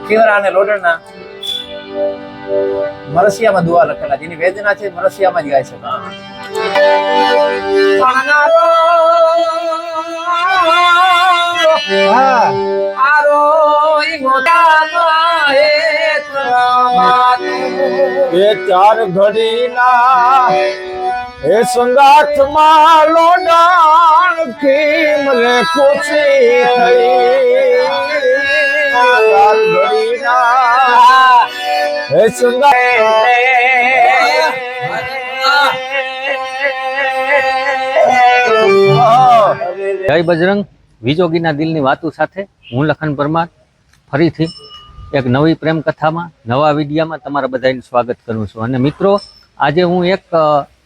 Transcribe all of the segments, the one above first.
ખીવરા અને લોડણના મરસિયામાં દુઆ લખેલા, જેની વેદના છે મરસિયામાં જ ગાય છે. એ ચાર ઘડીના એ સંગાથમાં લોડાણ ખીમ રે ખુશી થઈ. ચાર ઘડીના એ જય બજરંગ. વિજોગીના દિલની વાતો સાથે હું લખન પરમાર ફરીથી એક નવી પ્રેમ કથામાં નવા વિડીયામાં તમારા બધાનું સ્વાગત કરું છું. અને મિત્રો, આજે હું એક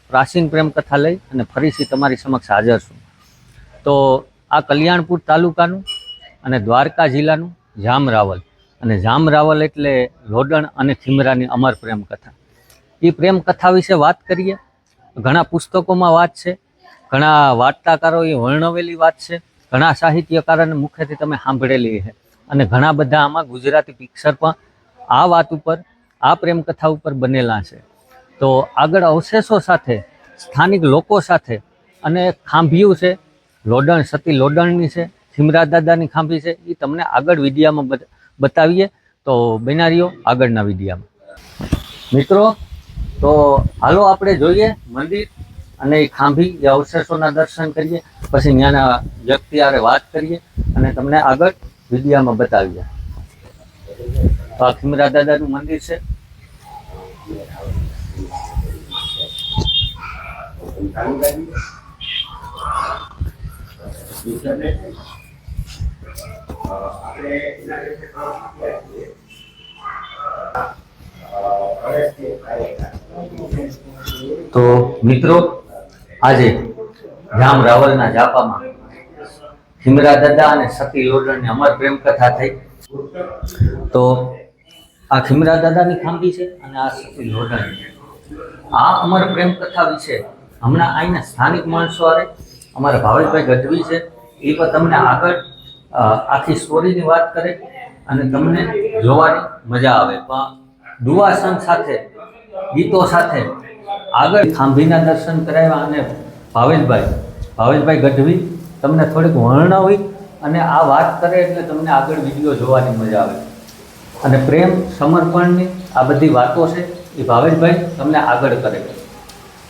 પ્રાચીન પ્રેમ કથા લઈ અને ફરીથી તમારી સમક્ષ હાજર છું. તો આ કલ્યાણપુર તાલુકાનું અને દ્વારકા જિલ્લાનું જામરાવલ, અને જામરાવલ એટલે લોડણ અને ખીમરાની અમર પ્રેમ કથા. એ પ્રેમ કથા વિશે વાત કરીએ. ઘણા પુસ્તકોમાં વાત છે, ઘણા વાર્તાકારોએ વર્ણવેલી વાત છે, ઘણા સાહિત્યકારોને મુખ્યથી તમે સાંભળેલી છે, અને ઘણા બધા આમાં ગુજરાતી પિક્ચર પણ આ વાત ઉપર, આ પ્રેમ કથા ઉપર બનેલા છે. તો આગળ અવશેષો સાથે, સ્થાનિક લોકો સાથે, અને ખાંભિયું છે, લોડણ સતી લોડણની છે, ખીમરા દાદાની ખાંભી છે, એ તમને આગળ વિડીયામાં બતાવીએ. તો બનારીઓ આગળના વિડીયામાં. મિત્રો, તો હાલો આપણે જોઈએ મંદિર અને એ ખાંભી, એ અવશેષોના દર્શન કરીએ, પછી ત્યાંના વ્યક્તિ હારે વાત કરીએ અને તમને આગળ વિડીયામાં બતાવીએ. તો આ ખીમરા દાદાનું મંદિર છે. તો મિત્રો, આજે જામરાવલના જાપામાં ખીમરા દાદા અને સતી લોડણની અમર પ્રેમ કથા થઈ. તો આ ખીમરા દાદાની ખાંભી છે અને આ સતી લોડણની. આ અમર પ્રેમ કથા વિશે હમણાં અહીંના સ્થાનિક માણસો આરે અમારા ભાવેશભાઈ ગઢવી છે, એ પણ તમને આગળ આખી સ્ટોરીની વાત કરે અને તમને જોવાની મજા આવે. પણ દુઆસન સાથે, ગીતો સાથે આગળ ખાંભીના દર્શન કરાવ્યા. અને ભાવેશભાઈ ગઢવી તમને થોડીક વર્ણવી અને આ વાત કરે એટલે તમને આગળ વિડીયો જોવાની મજા આવે. અને પ્રેમ સમર્પણની આ બધી વાતો છે એ ભાવેશભાઈ તમને આગળ કરે.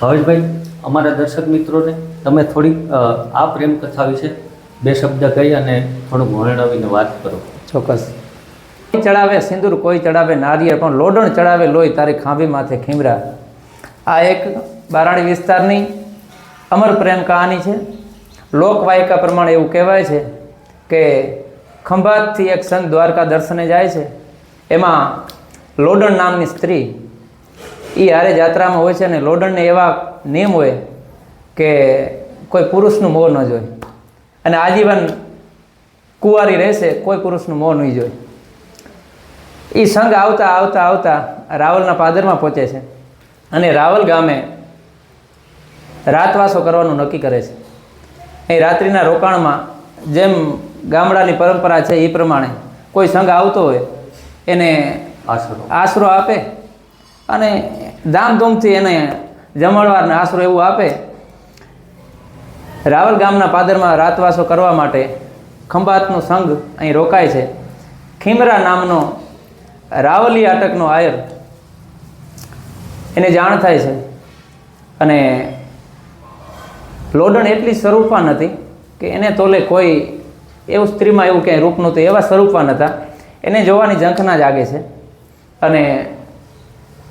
ભાવેશભાઈ, અમારા દર્શક મિત્રોને તમે થોડીક આ પ્રેમ કથા વિશે બે શબ્દ કહી અને થોડુંક વર્ણવીને વાત કરો. ચોક્કસ. કોઈ ચડાવે સિંદૂર, કોઈ ચડાવે નારિયેળ, પણ લોડણ ચડાવે લોહી તારી ખાંભી માથે ખીમરા. આ એક બારાડી વિસ્તારની અમર પ્રેમ કહાની છે. લોકવાયકા પ્રમાણે એવું કહેવાય છે કે ખંભાતથી એક સંત દ્વારકા દર્શને જાય છે. એમાં લોડણ નામની સ્ત્રી એ હારે જાત્રામાં હોય છે, અને લોડણને એવા નિયમ હોય કે કોઈ પુરુષનું મોં ન જોઈ, અને આજીવન કુંવારી રહેશે, કોઈ પુરુષનું મોં નહીં જોઈ. એ સંઘ આવતા આવતા આવતા રાવલના પાદરમાં પહોંચે છે, અને રાવલ ગામે રાતવાસો કરવાનું નક્કી કરે છે. એ રાત્રિના રોકાણમાં જેમ ગામડાની પરંપરા છે એ પ્રમાણે કોઈ સંઘ આવતો હોય એને આશરો આપે, અને ધામધૂમથી એને જમણવારને આશરો એવું આપે. રાવલ ગામના પાદરમાં રાતવાસો કરવા માટે ખંભાતનું સંઘ અહીં રોકાય છે. ખીમરા નામનો રાવલી આટકનો આયર એને જાણ થાય છે, અને લોડણ એટલી સ્વરૂપવાન હતી કે એને તોલે કોઈ એવું સ્ત્રીમાં એવું ક્યાંય રૂપ નહોતું, એવા સ્વરૂપવાન હતા. એને જોવાની ઝંખના જાગે છે, અને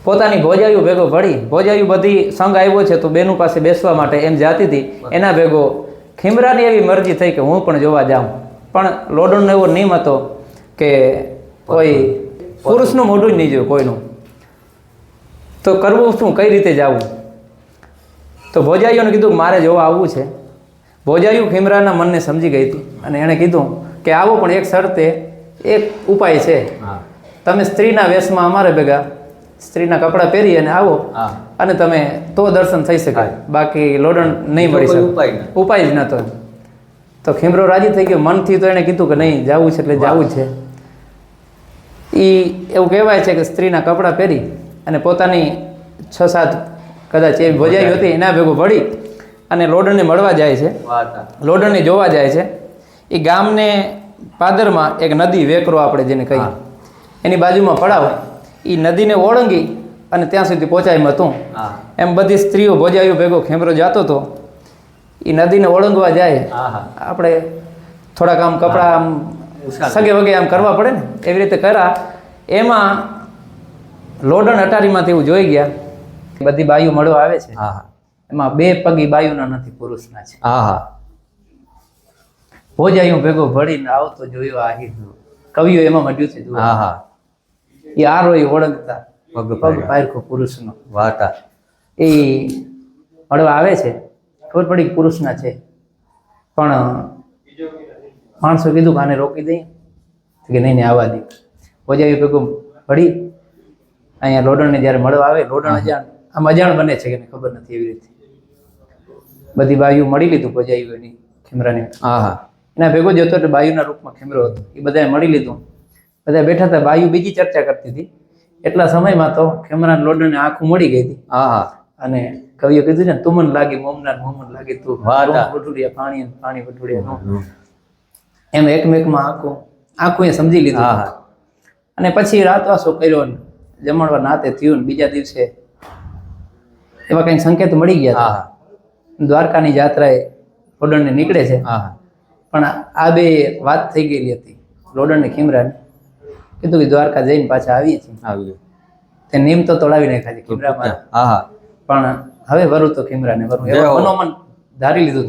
પોતાની ભોજાયું ભેગો ભળી, ભોજાયું બધી સંઘ આવ્યો છે તો બેનું પાસે બેસવા માટે એમ જાતી હતી. એના ભેગો ખીમરાની એવી મરજી થઈ કે હું પણ જોવા જાઉં, પણ લોડણનો એવો નિયમ હતો કે કોઈ પુરુષનું મોઢું જ નહીં જોયું કોઈનું. તો કરવું શું, કઈ રીતે જવું? તો ભોજાઈઓને કીધું કે મારે જોવા આવવું છે. ભોજાઈઓ ખીમરાના મનને સમજી ગઈ હતી, અને એણે કીધું કે આવો, પણ એક શરતે, એક ઉપાય છે. તમે સ્ત્રીના વેશમાં અમારે ભેગા સ્ત્રીના કપડાં પહેરી અને આવો, અને તમે તો દર્શન થઈ શકે, બાકી લોડણ નહીં મળી શકે. ઉપાય જ નહોતો. તો ખીમરો રાજી થઈ ગયો મનથી. તો એણે કીધું કે નહીં, જવું છે એટલે જવું જ છે. એ એવું કહેવાય છે કે સ્ત્રીના કપડાં પહેરી અને પોતાની 6-7 કદાચ એવી ભોજાઈ હતી એના ભેગું ભળી અને લોડણને મળવા જાય છે, લોડણને જોવા જાય છે. એ ગામને પાદરમાં એક નદી વેકરો આપણે જેને કહીએ એની બાજુમાં પડાવ, એ નદીને ઓળંગી અને ત્યાં સુધી પહોંચાય હતું. એમ બધી સ્ત્રીઓ ભોજાઈઓ ભેગો ખેમરો જતો હતો. એ નદીને ઓળંગવા જાય, આપણે થોડાક આમ કપડાં આમ સગે વગે આમ કરવા પડે ને એવી રીતે કર્યા. એમાં લોડણ અટારીમાંથી એવું જોઈ ગયા બધી બાયુ મળવા આવે છે, એમાં 2 પગી બાયુના નથી, પુરુષના છે. ભોજાઈઓ ભેગો ભળીને આવતો જોયો આહિર, કવિઓ એમાં મળ્યું છે. એ આરો એ ઓળંગતા પગ પારખો પુરુષનો એ મળવા આવે છે. ખબર પડી પુરુષના છે, પણ માણસો કીધું કે આને રોકી દઈએ કે નહીં આવવા દે. ભોજાઈઓ ભેગો ભળી અહીંયા લોડણને જ્યારે મળવા આવે, લોડણ અજાણ બને છે કે ખબર નથી. એવી રીતે બધી બાયુ મળી લીધું ભોજાઈઓ એની ખેમરાને. એના ભેગો જ હતો એટલે બાયુના રૂપમાં ખેમરો હતો. એ બધાએ મળી લીધું, બધા બેઠા હતા. બાયુ બીજી ચર્ચા કરતી હતી. એટલા સમયમાં તો ખેમરા લોડણને આંખું મળી ગઈ હતી. અને કવિએ કીધું ને, તુમન લાગી મોમના મોમન લાગી તું વઢુડિયા પાણી પાણી વઢુડિયા. એમ એકમેકમાં આંખું એ સમજી લીધું. અને પછી રાતવાસો કર્યો, જમણવાર નાતે થયું. બીજા દિવસે એવા કંઈક સંકેત મળી ગયા. દ્વારકાની જાત્રાએ લોડણને નીકળે છે. પણ આ 2 વાત થઈ ગયેલી હતી લોડણને ખીમરાને. કીધું કે દ્વારકા જઈને પાછા આવીએ છીએ. તે નિયમ તો તોડાવી નાખ્યા છે ખીમરામાં, પણ હવે વરું તો ખીમરાને વરું એવું મનોમન ધારી લીધું.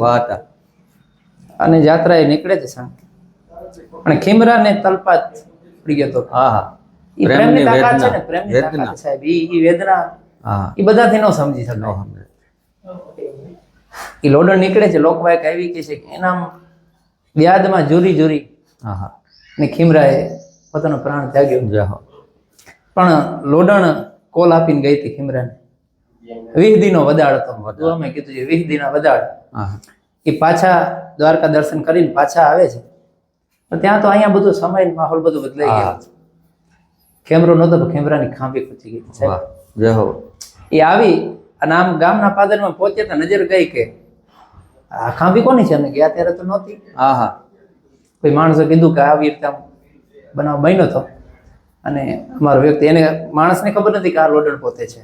અને જાત્રાએ નીકળે છે સાંજ. પણ ખીમરાને તલપાત પડી ગયો તો. એ પ્રેમની તાકાત છે ને, પ્રેમની તાકાત સાહેબ. એ વેદના એ બધાથી ન સમજી શકાય. એ લોડણ નીકળે છે, લોકવાયક આવી કે છે કે એના વ્યાદમાં જુરી ને ખીમરાએ પોતાનો પ્રાણ ત્યાગ્યો. પણ લોડણ કોલ આપીને ગઈ હતી ખીમરાને. 20 દીનો વદાળ હતો. અમે કીધું છે 20 દીના વદાળ. એ પાછા દ્વારકા દર્શન કરીને પાછા આવે છે. પણ ત્યાં તો અહીંયા બધું સમય માહોલ બધું બદલાઈ ગયો. ખેમરો નહોતો, ખેમરાની ખાંભી ખૂચી ગઈ સાહેબ. એ આવી અને આમ ગામના પાદરમાં પહોંચ્યા હતા. નજર ગઈ કે આ ખાંભી કોની છે? અને ગયા ત્યારે તો નહોતી. કોઈ માણસે કીધું કે આવી રીતે બનાવ બન્યો હતો. અને અમારો વ્યક્તિ, એને માણસને ખબર નથી કે આ લોડણ પોતે છે.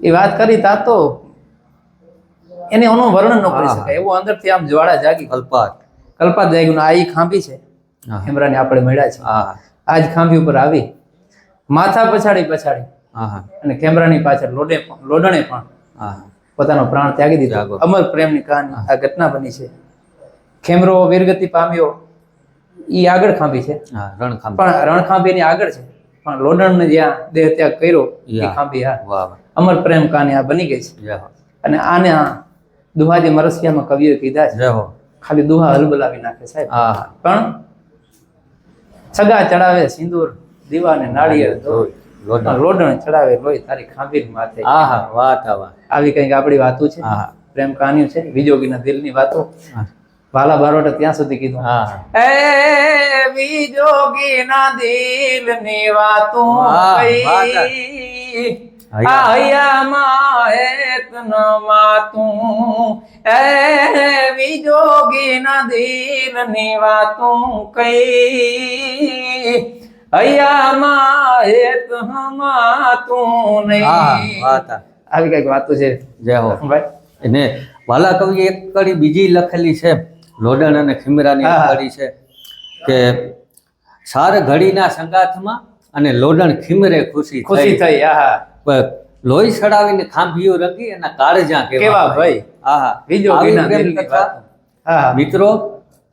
એ વાત કરી તા તો એને એનું વર્ણન ન કરી શકાય એવું અંદરથી આમ જ્વાળા જાગી. કલ્પાત જાગ્યું. આ ઈ ખાંભી છે ખેમરાને આપણે મળ્યા છે. આ જ ખાંભી ઉપર આવી માથા પછાડી અને ખેમરાની પાછળ લોડણે પણ પોતાનો પ્રાણ ત્યાગી દીધો. અમર પ્રેમની કહાની આ ઘટના બની છે. ખેમરો વીરગતિ પામ્યો. ઈ આગળ ખાંભી છે, પણ રણખાંભી ની આગળ છે. પણ લોડણને જ્યાં દેહ ત્યાગ કર્યો એ ખાંભી અમર પ્રેમ કહાની આ બની ગઈ છે. અને આને દુહા જે મરસિયામાં કવિઓએ કીધા છે, ખાલી દુહા હલબલાવી નાખે સાહેબ. પણ છગા ચડાવે સિંદૂર દીવાને નાળિયેર લોડણ ચડાવે લોહી તારી ખાંભી માથે. આવી કંઈક આપણી વાતો છે, પ્રેમ કહાનીઓ છે, વિજોગીના દિલની વાતો. વાલા બારોટે ત્યાં સુધી કીધું, એ વિજોગીના દિલની વાતો આયામાં એક ન વાતું. એ વિજોગીના દિલની વાતો કઈ હૈયામાં એક હમાતું નહીં. આવી કઈક વાતો છે. જય હો ભાઈ. એને વાલા કવિએ એક કડી બીજી લખેલી છે, લોડણ અને ખીમરાની કડી છે કે સાર ઘડીના સંગાથમાં અને લોડણ ખીમરે ખુશી થઈ. લોહી સડાવીને ખાંભીઓ રંગી અને કાળજા કેવા ભાઈ. મિત્રો,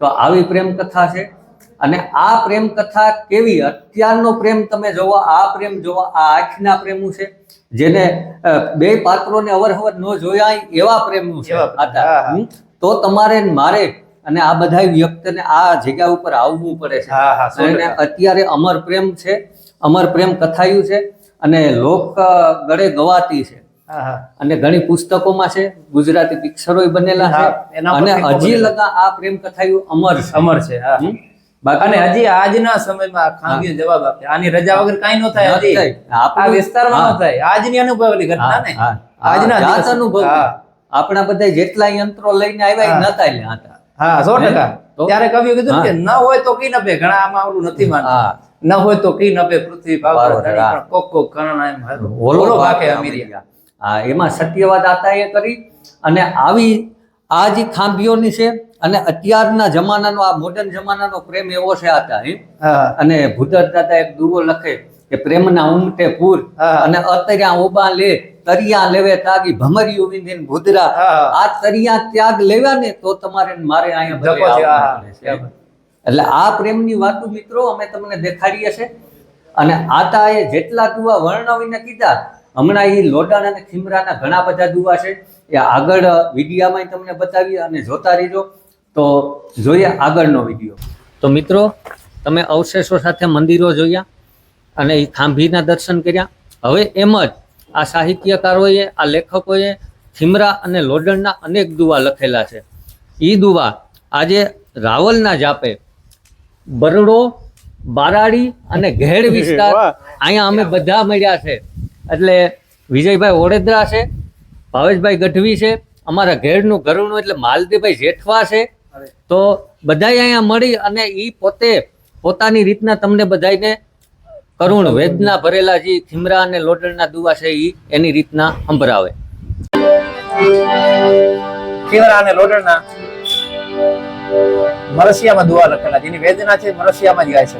તો આવી પ્રેમ કથા છે. અને આ પ્રેમ કથા કેવી, અત્યારનો પ્રેમ તમે જોવો, આ પ્રેમ જોવો, આ આંખના પ્રેમું છે જેને 2 પાત્રોને અવરહવર ન જોયા એવા પ્રેમનું છે. તો તમારે મારે અને આ બધા વ્યક્તિને આ જગ્યા ઉપર આવવું પડે છે. અને અત્યારે અમર પ્રેમ છે, અમર પ્રેમ કથાયું છે અને લોક ગળે ગવાતી છે. અને ઘણી પુસ્તકોમાં છે, ગુજરાતી પિક્ચરો બનેલા છે. અને હજી લગા આ પ્રેમ કથાયું અમર છે. અને હજી આજના સમયમાં ખામીઓ જવાબ આપે આની રજા વગર કાંઈ ન થાય હજી આ વિસ્તારમાં ન થાય આજની અનુભવેલી ઘટના ને આજના જાત દિવસે. અનુભવ હા. આપણા બધા જેટલા યંત્રો લઈને આવ્યા એ નતા લ્યા હતા. હા 100%. તો? ત્યારે કવિએ કીધું હા. કે ન હોય તો કી નભે ઘણા આમાં ઓલું નથી માનતા હા. ન હોય તો કી નભે પૃથ્વી પારો પાવર ધરા. કોક કોક કરણ એમ ઓલો ઓલો ભાગે ભાગે અમીરિયા. હા, એમાં સત્યવાદ આતાએ કરી અને આવી આ જે ખાંભીઓની છે અને અત્યારના જમાનાનો આ મોડર્ન જમાનાનો પ્રેમ એવો છે આતા હે. હા અને ભૂદર દાદા એક દુવો લખે કે પ્રેમના ઉમટે પૂર હા. અને અત્યારે ઓબા લે તરિયા લેવે તાગી ભમરિયું વિંધીને ભૂદરા. હા. આ તરિયા ત્યાગ લેવા ને તો તમારે ને મારે અહીંયા બધે જપો છે. હા, આવવું પડે છે. એટલે આ પ્રેમની વાતો મિત્રો અમે તમને દેખાડીએ છે અને આતા એ જેટલા દુવા વર્ણવીને કીધા હમણાં એ લોડાણ અને ખીમરાના ઘણા બધા દુવા છે એ આગળ વિડીયામાં તમને બતાવીએ અને જોતા રહીજો. તો જોઈએ આગળનો વિડીયો. તો મિત્રો તમે અવશેષો સાથે મંદિરો જોયા અને એ ખાંભીના દર્શન કર્યા. હવે એમ જ આ સાહિત્યકારોએ આ લેખકોએ ખીમરા અને લોડણના અનેક દુવા લખેલા છે. એ દુવા આજે રાવલના જાપે બરડો બારાડી અને ઘેડ વિસ્તાર અહીંયા અમે બધા મળ્યા છે. એટલે વિજયભાઈ ઓડેદરા છે, ભાવેશભાઈ ગઢવી છે, અમારા ઘેડનું ઘરનું એટલે માલતીભાઈ જેઠવા છે. તો બધાય અહીંયા મળી અને એ પોતે પોતાની રીતના તમને બધાને કરુણ વેદના ભરેલા જે ખીમરા અને લોડણના દુવા છે એ એની રીતના સંભળાવે. ખીમરા અને લોડણના મરસિયામાં દુઆ લખેલા જેની વેદના છે મરસિયામાં જ ગાય છે.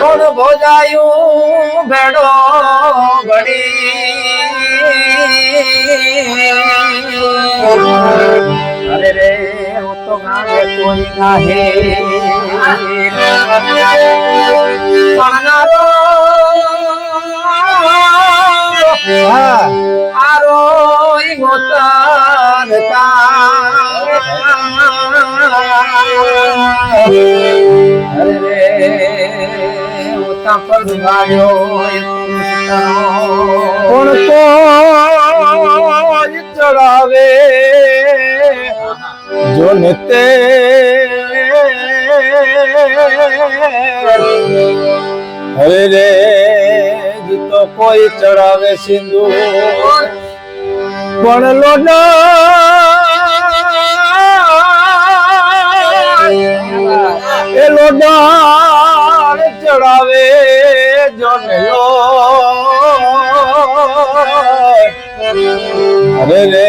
કોણ ભોજાયું ભેડો ઘડી અરે રે હું તો ગાને કોઈ નાહે પાનારો આરો ઈ ગોતન અરે રે ઉતા પર ગાયો કોણ તો ચડાવે જો ને તે હરે રે જી તો કોઈ ચડાવે સિંધુ પણ એ લોડાણ ચડાવે જો ને લો અરે રે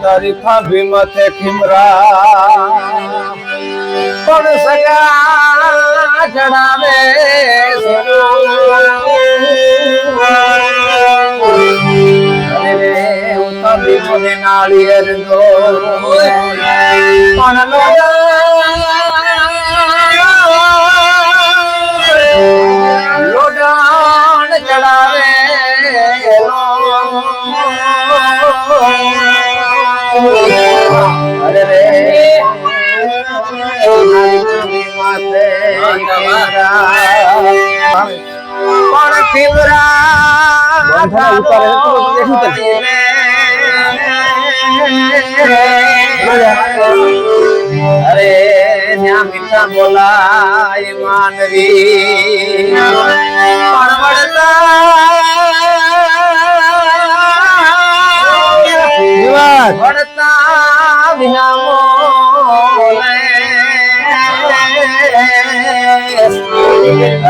તારી ખાંભી માથે ખીમરા પણ સગા ચડાવે અરે રે ઉતા બીજોને નાળિયેર નો પણ લોડાણ ચડાવે અરે રે માથે પણ ખીમરા અરે ન્યા મીઠા બોલાય માનવી પણ વળતા વિના મોલે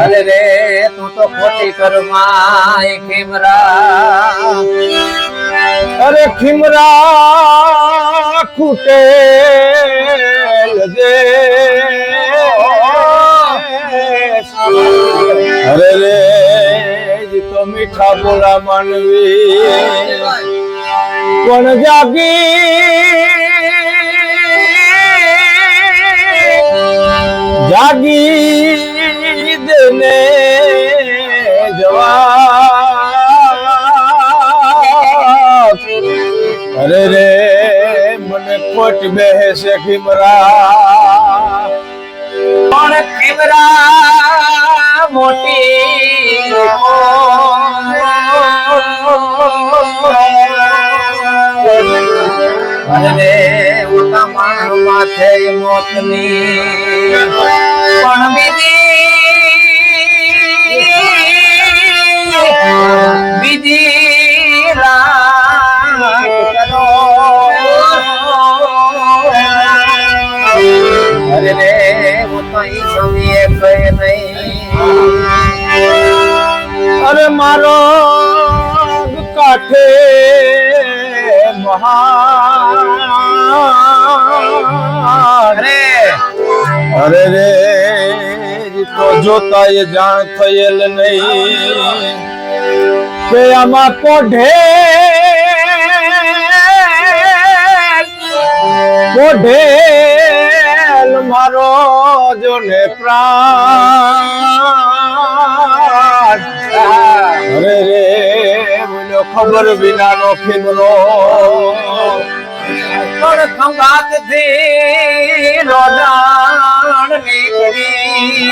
અરે રે તું તો ખોટી કરમાય ખીમરા અરે ખીમરા ખૂટે દે અરે રે જી તો મીઠા બોલા માનવી પણ જાગી દેને જવાબ અરે રે મને ખોટ બેહે છે ખીમરા પણ ખીમરા મોટી અરે રે ઉતા માણ માથે મોતની પણ બીજી રાત કરો અરે રે હું તો ઈ સમયે કઈ નહીં અરે મારો કાઠે મહાન અરે રે તો જોતા એ જાણ થયેલ નહીં કે આમાં કોઢેલ મારો જોને પ્રાણ અરે રે બોલો ખબર વિનાનો ખીમરો પણ ખંભાત થી રોડાણ નીકળી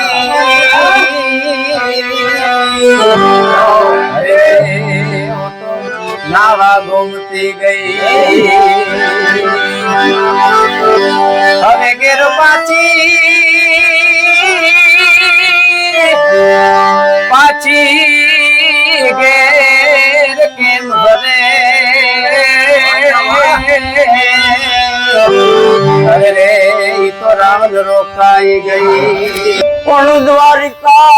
નાવા ગોમતી ગઈ હવે ઘેર પાછી ઘેર કેમ ભરે અરે રે ઈ તો રામ રોકાઈ ગઈ પણ દ્વારિકા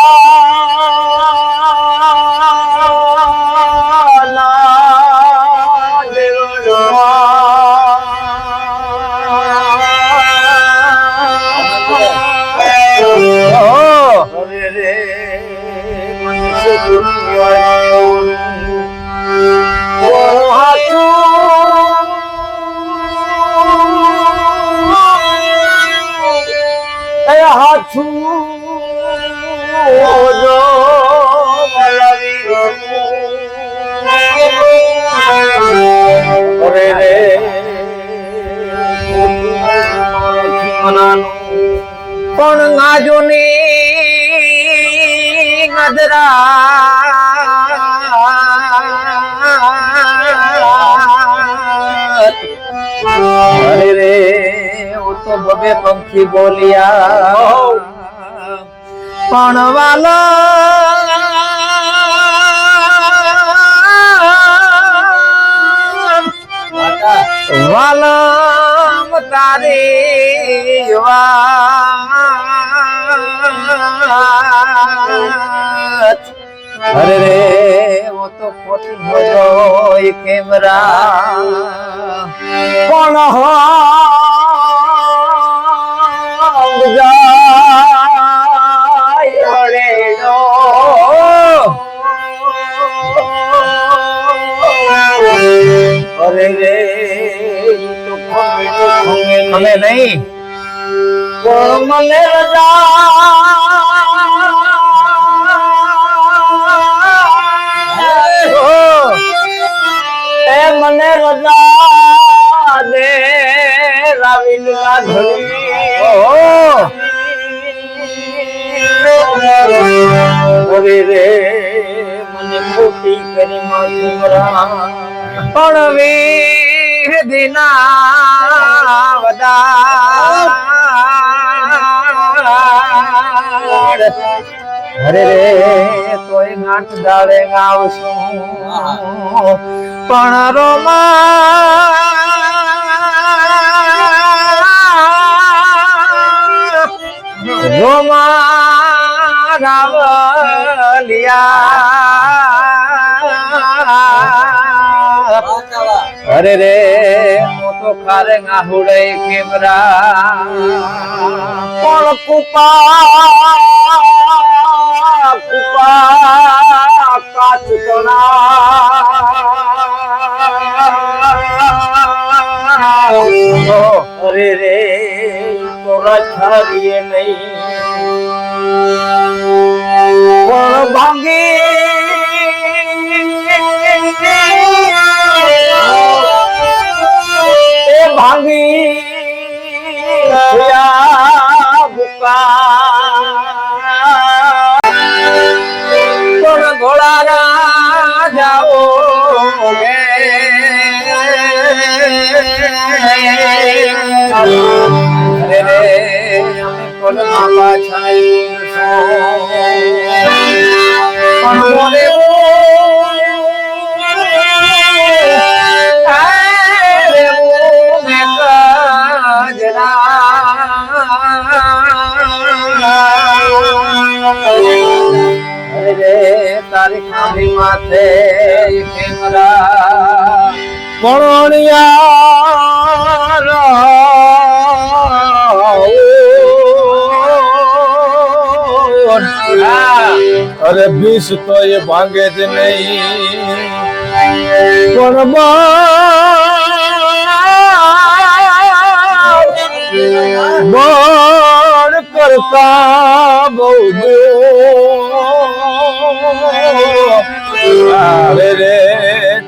પણ ગાજોની અરે રે હું તો બબે પંખી બોલ્યા પણ વાલમ તારી વાત અરે રે वो तो ખોટી હોય કેમરા પણ જાય હળેડો અરે રે તો ખમે નહીં પણ મને મને રજા દે રાવિલ અરે રે મને ખોટી કરી મારા પણ વિધિના વદાડ અરે રે તોય ગાંઠ દાડે ગાવશું પણ રોમા રાવલિયા અરે રે હું તો ખારે ગાહુડે કેમરા પણ કુપા કાચ અરે રે તો રછારીએ નહીં પણ ભાંગી ભાંગી પણ ઘોડા રાજાઓ અરે રે અમે કોલમાં પાછા પણ મોરે તારી ખાલી માથે કેમરા અરે બીસ તો એ ભાંગે જ નહીં પણ બળ કરતા બહુ અરે રે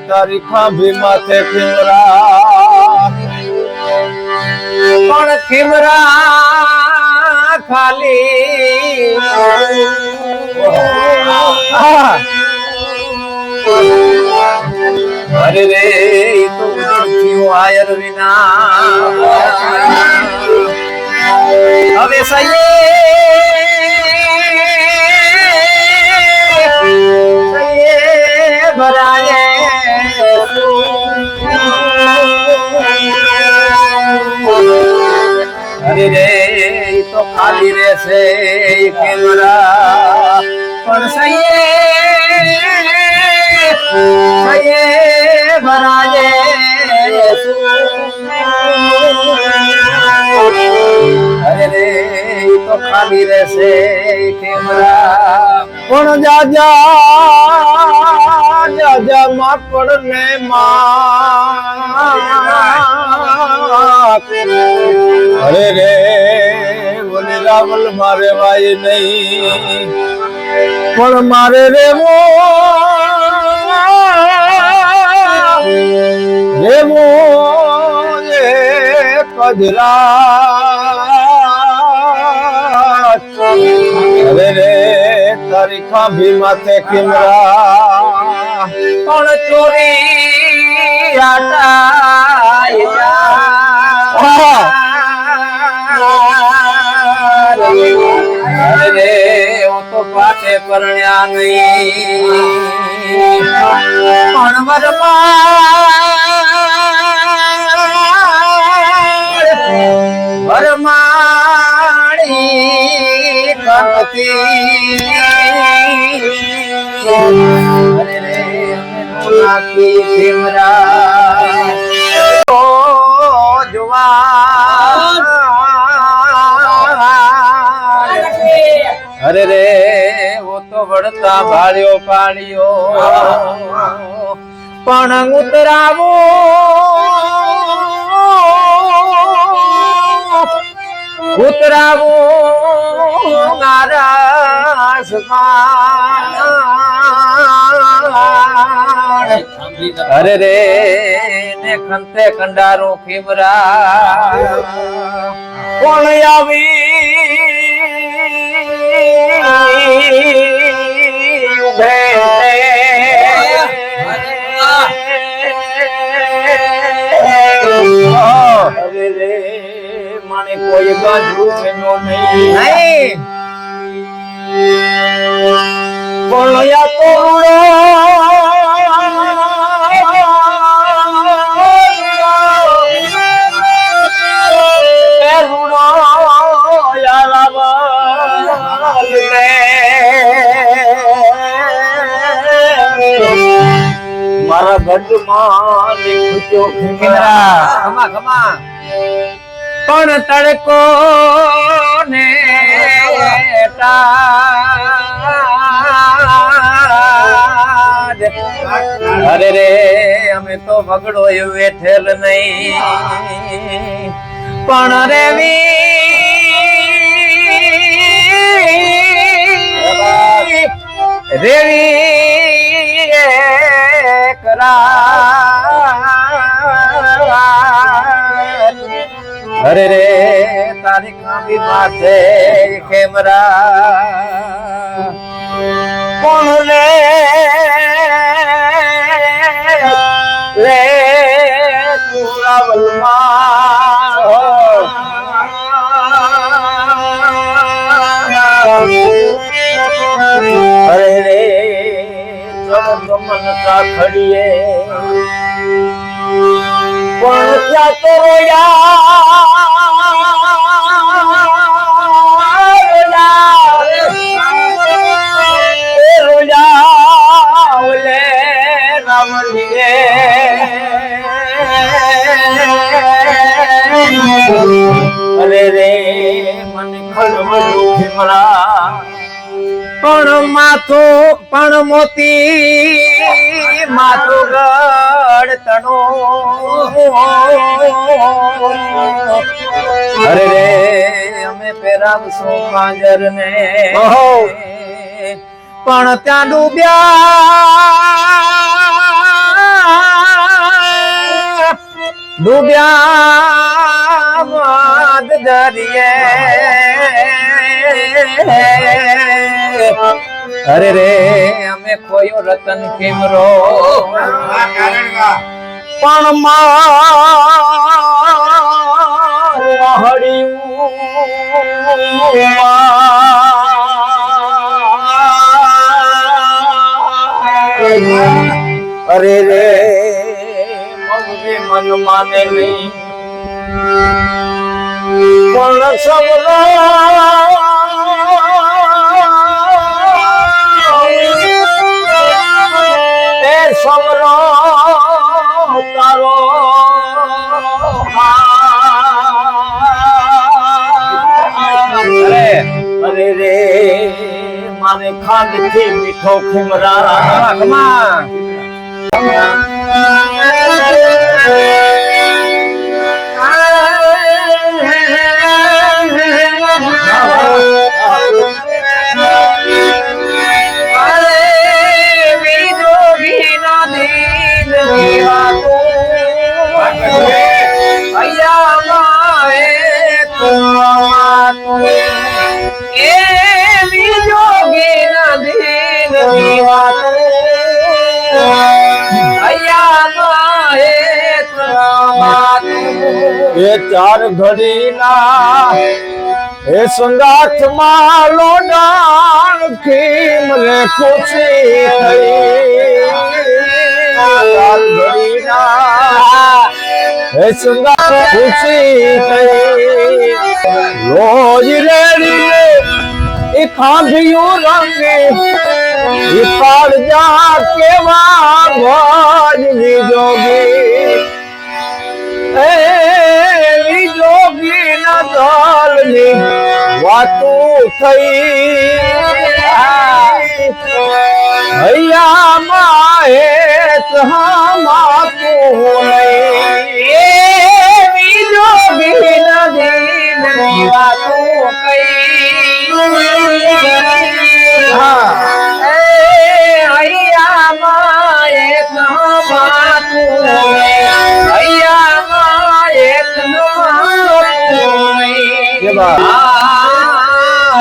તારી ખાંભી માથે ખીમરા પણ કેમરા ખાલી અરે રે ઈ તો ઉડ્યું આયર વિના હવે સયે ભરાય અરે રે ઈ તો ખાલી રહેશે કેમરા પણ સયે ભરાય અરે રે ઈ તો ખાલી રહેશે કેમરા પણ જાજા માકડ ને અરે રે બોલે રાવલ મારે વાય નહીં પણ મારે રેવો કજરા અરે રે તારી ખાંભી માથે કિમરા પણ ચોરી અરે રે હું તો પાછે પરણ્યા નહીં પણ વરમાણી કનતી અરે રે અમે નાખી ભીમરા જુવાન અરે રે वो तो વળતા ભાળ્યો પાડ્યો પણ ઉતરાવો મારા સપાણ અરે રે ને ખંતે કંડારો ખીમરા કોણ આવી ઉભે અરે રે મને કોઈ બાજુ એનો નહીં બોલયા તો મારા ગઢમાં લીખું ખમા ખમા પણ તડકો ને અરે રે અમે તો ભગડો વેઠેલ નહીં પણ રેવી અરે રે તારી ખાંભી માથે ખેમરા કોણ લે તુરાવલમાં મન કાખડીએ પણ ત્યાં તો અરે રે મને ખડવડું ભીમરા પણ માથું પણ મોતી માથું ગળતણો અરે રે અમે પહેરાવશું માંજર ને પણ ત્યાં ડૂબ્યા મદ દરિયે અરે રે અમે ખોયો રતન કિમરો પણ મહડ્યું અરે રે મગજે મન માને નહીં પણ સબરો એ સબરો તારો અરે અરે રે મારે ખાંડ થી મીઠો ખીમરા એ ચાર ઘડીના એ સંગાથ માં લોડાણ ખીમ રે ખુશી થઈ ચાર ઘડીના એ સંગાથ ખુશી થઈ રોજ રેડી એ ખાંભિયું રંગે એ કાળજા કેવા ભજવી જોગી એવી જોગી ના દલની વાતું થઈ હૈયા માએ માતું એવી જોગી ના દિલની વાતું કઈ હૈયા માએ માતું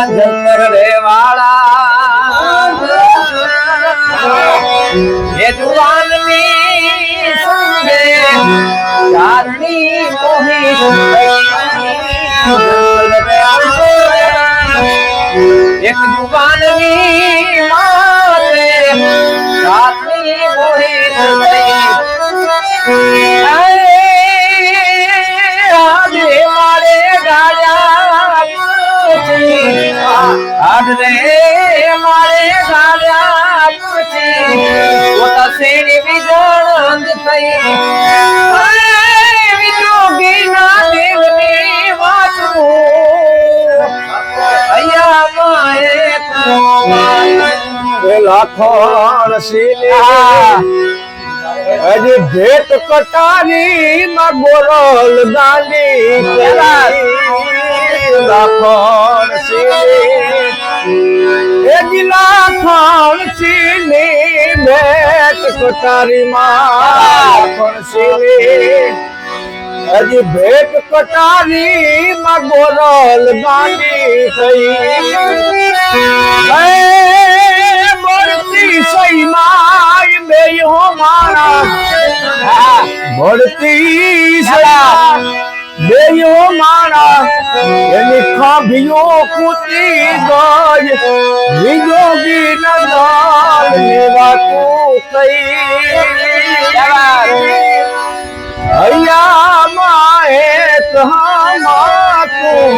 જંતર રે વાળા એ જુવાનની સંગે ચારણી મોહી એક જુવાનની મારે ચારણી મોહી મારે રે મારે ગાળ્યા પૂછી પોતા શેરી વિજણ થઈ વિજોગી ના દેવની વાતું અહીંયા માએ લાખોણ સીલી હજી ભેટ કટારી માં ગોરલ દાંડી લાખોણ સીલી હજી લાખોણ સીલી ભેટ કટારી માં સીલી હજી ભેટ કટારી માં ગોરલ દાંડી થઈ મળતી સહી માય બે હો મારા મળતી સહી બે હો મારા એની ભીયો કૂતી ગઈ વિજોગી નંદન ની વાતું કઈ હૈયા માએ કહા તું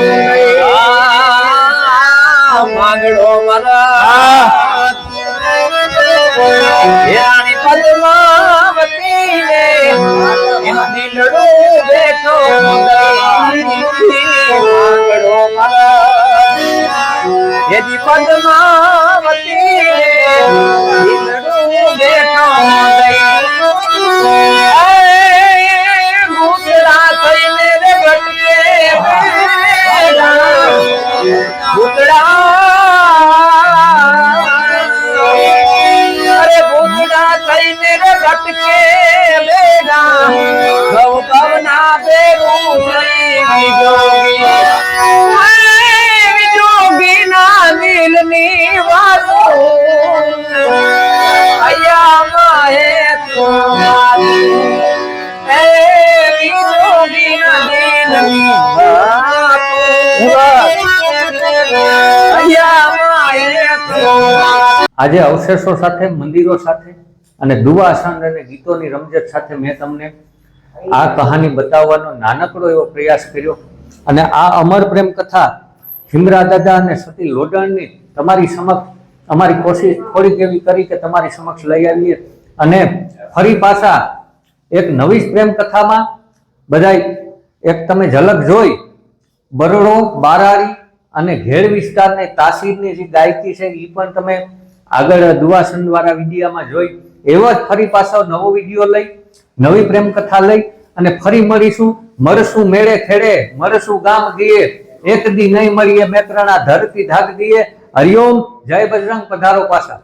માંગડો મારા યાની પદ્માવતી ને એનું દિલડું બેઠો માંગડો મારા યદી પદ્માવતી દિલડું બેઠો ભૂતડા થઈને રે ભટકે ભૂતડા અરે ભૂતડા થઈને રે ભટકે બેડા ગૌ કવના બેરું વિજોગી ના દિલની વાતો અયા માહે તો વિજોગી ના દિલની આજે અવશેષો સાથે, મંદિરો સાથે અને દુઆસન અને ગીતોની રમઝટ સાથે મેં તમને આ કહાની બતાવવાનો નાનકડો એવો પ્રયાસ કર્યો. અને આ અમર પ્રેમ કથા હિમરા દાદા અને સતી લોડણની તમારી સમક્ષ અમારી કોશિશ થોડીક એવી કરી કે તમારી સમક્ષ લઈ આવીએ અને ફરી પાછા એક નવી જ પ્રેમ કથામાં બધાય એક તમે ઝલક જોઈ બરડો, બારાડી અને ઘેડ વિસ્તારની તાસીરની જે ગાયકી છે એ પણ તમે આગળ દુઆસન વાળા વિડીયામાં જોઈ. એવો જ ફરી પાછો નવો વિડીયો લઈ, નવી પ્રેમ કથા લઈ અને ફરી મળીશું. મળશું મેળે ખેડે, મળશું ગામ દીએ, એક દી નહીં મળીએ મેત્રણા ધરતી ધાક દીએ. હરિઓમ, જય બજરંગ, પધારો પાછા.